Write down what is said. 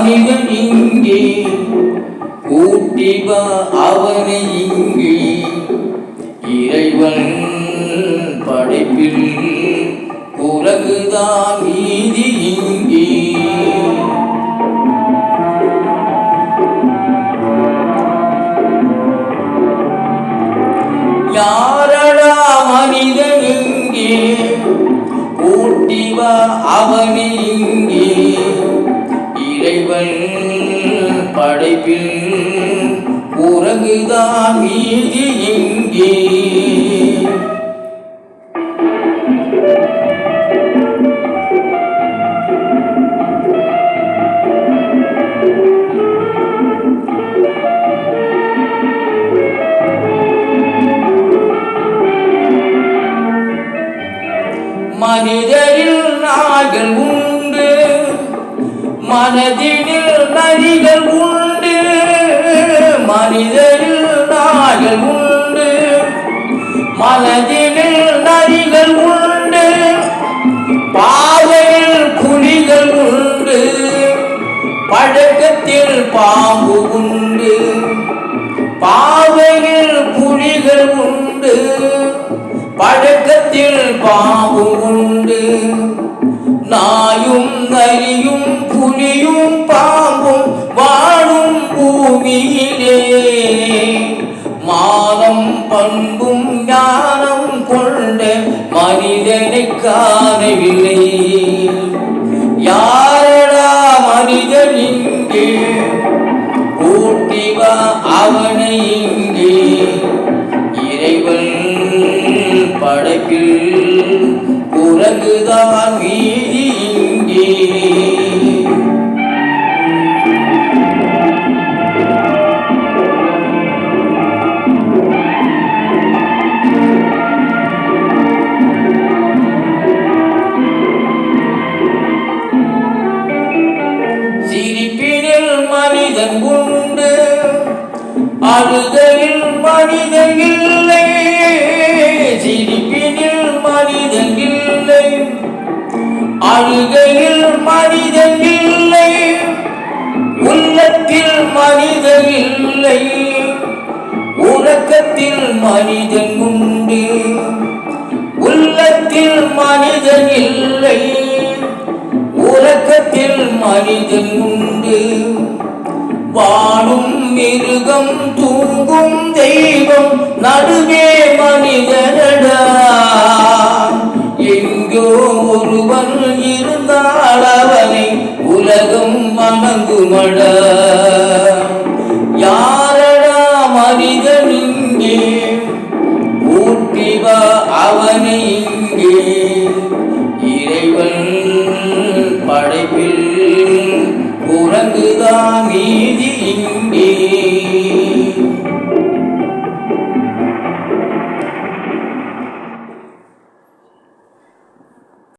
மனிதன் இங்கே கூட்டிவா அவனை இங்கே இறைவன் படைப்பில் குரங்குதான் மீதி இங்கே யாரடா மனிதன் இங்கே கூட்டிவா அவனை இங்கே இறைவன் படைப்பில் குரங்குதான் மீதி இங்கே மனிதரில் நாய்கள் உண்டு மனதினில் நரிகள் உண்டு மனிதரில் நாய்கள் உண்டு மனதினில் நரிகள் உண்டு பாதையில் புலிகள் உண்டு பழக்கத்தில் பாம்பு உண்டு பாதையில் புலிகள் உண்டு பழக்கத்தில் பாம்பு உண்டு நாயும் நரியும் புலியும் பாம்பும் வாழும் பூமியிலே மானம் பண்பும் ஞானம் கொண்ட மனிதனை காணவில்லை யாரடா மனிதன் இங்கே கூட்டிவா அவனை இங்கே இறைவன் படைப்பில் குரங்குதான் மீதி இங்கே சிரிப்பினில் மனிதன் உண்டு அழுகையில் மனிதன் இல்லை சிரிப்பினில் மனிதன் இல்லை அழுகையில் மனிதன் இல்லை உள்ளத்தில் மனிதன் இல்லை உறக்கத்தில் மனிதன் உண்டு உள்ளத்தில் மனிதன் இல்லை உறக்கத்தில் மனிதன் உண்டு வாழும் மிருகம் தூங்கும் தெய்வம் நடுவே மனிதனடா எங்கோ ஒருவன் இருந்தால் அவனை உலகம் வணங்குமடா